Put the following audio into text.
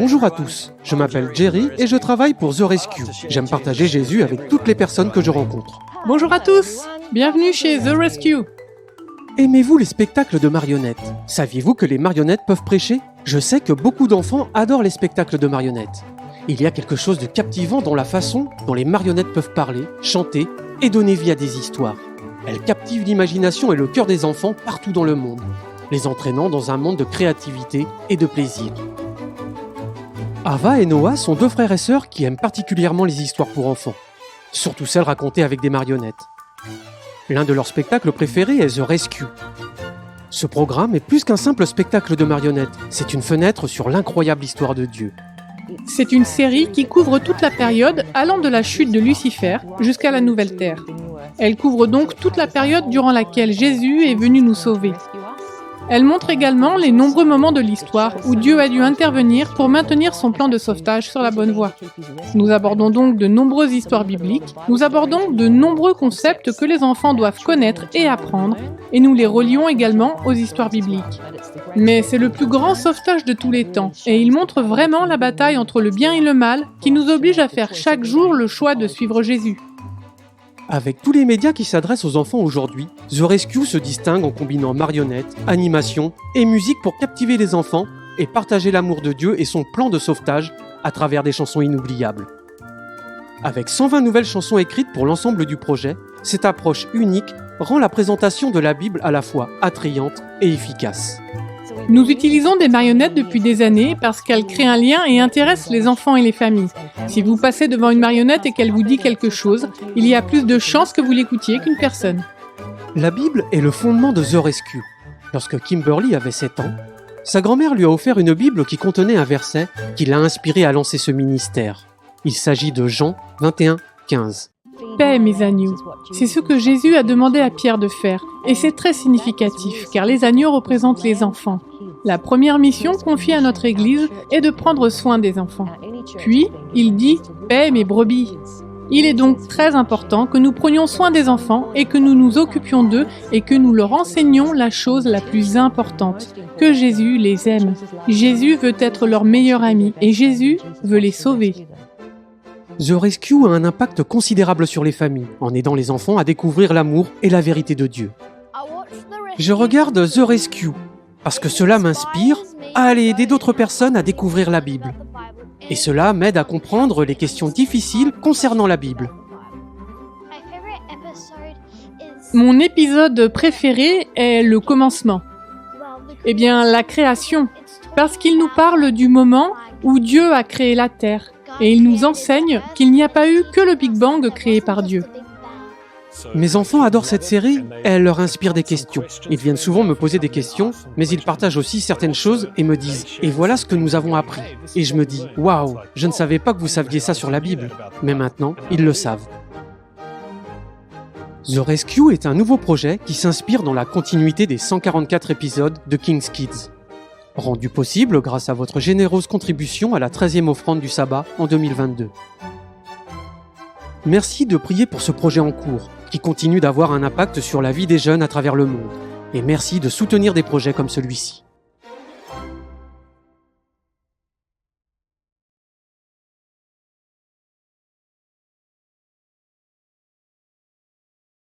Bonjour à tous, je m'appelle Jerry et je travaille pour The Rescue. J'aime partager Jésus avec toutes les personnes que je rencontre. Bonjour à tous, bienvenue chez The Rescue. Aimez-vous les spectacles de marionnettes? Saviez-vous que les marionnettes peuvent prêcher? Je sais que beaucoup d'enfants adorent les spectacles de marionnettes. Il y a quelque chose de captivant dans la façon dont les marionnettes peuvent parler, chanter et donner vie à des histoires. Elles captivent l'imagination et le cœur des enfants partout dans le monde, les entraînant dans un monde de créativité et de plaisir. Ava et Noah sont deux frères et sœurs qui aiment particulièrement les histoires pour enfants, surtout celles racontées avec des marionnettes. L'un de leurs spectacles préférés est The Rescue. Ce programme est plus qu'un simple spectacle de marionnettes, c'est une fenêtre sur l'incroyable histoire de Dieu. C'est une série qui couvre toute la période allant de la chute de Lucifer jusqu'à la Nouvelle Terre. Elle couvre donc toute la période durant laquelle Jésus est venu nous sauver. Elle montre également les nombreux moments de l'histoire où Dieu a dû intervenir pour maintenir son plan de sauvetage sur la bonne voie. Nous abordons donc de nombreuses histoires bibliques, nous abordons de nombreux concepts que les enfants doivent connaître et apprendre, et nous les relions également aux histoires bibliques. Mais c'est le plus grand sauvetage de tous les temps, et il montre vraiment la bataille entre le bien et le mal qui nous oblige à faire chaque jour le choix de suivre Jésus. Avec tous les médias qui s'adressent aux enfants aujourd'hui, The Rescue se distingue en combinant marionnettes, animation et musique pour captiver les enfants et partager l'amour de Dieu et son plan de sauvetage à travers des chansons inoubliables. Avec 120 nouvelles chansons écrites pour l'ensemble du projet, cette approche unique rend la présentation de la Bible à la fois attrayante et efficace. Nous utilisons des marionnettes depuis des années parce qu'elles créent un lien et intéressent les enfants et les familles. Si vous passez devant une marionnette et qu'elle vous dit quelque chose, il y a plus de chances que vous l'écoutiez qu'une personne. La Bible est le fondement de The Rescue. Lorsque Kimberly avait 7 ans, sa grand-mère lui a offert une Bible qui contenait un verset qui l'a inspiré à lancer ce ministère. Il s'agit de Jean 21, 15. Paix, mes agneaux. C'est ce que Jésus a demandé à Pierre de faire, et c'est très significatif, car les agneaux représentent les enfants. La première mission confiée à notre Église est de prendre soin des enfants. Puis, il dit « Paix, mes brebis ». Il est donc très important que nous prenions soin des enfants et que nous nous occupions d'eux et que nous leur enseignions la chose la plus importante, que Jésus les aime. Jésus veut être leur meilleur ami et Jésus veut les sauver. The Rescue a un impact considérable sur les familles, en aidant les enfants à découvrir l'amour et la vérité de Dieu. Je regarde The Rescue, parce que cela m'inspire à aller aider d'autres personnes à découvrir la Bible. Et cela m'aide à comprendre les questions difficiles concernant la Bible. Mon épisode préféré est le commencement. Eh bien, la création, parce qu'il nous parle du moment où Dieu a créé la terre. Et il nous enseigne qu'il n'y a pas eu que le Big Bang créé par Dieu. Mes enfants adorent cette série et elle leur inspire des questions. Ils viennent souvent me poser des questions, mais ils partagent aussi certaines choses et me disent « Et voilà ce que nous avons appris ». Et je me dis « Waouh, je ne savais pas que vous saviez ça sur la Bible ». Mais maintenant, ils le savent. The Rescue est un nouveau projet qui s'inspire dans la continuité des 144 épisodes de King's Kids. Rendu possible grâce à votre généreuse contribution à la 13e offrande du sabbat en 2022. Merci de prier pour ce projet en cours, qui continue d'avoir un impact sur la vie des jeunes à travers le monde. Et merci de soutenir des projets comme celui-ci.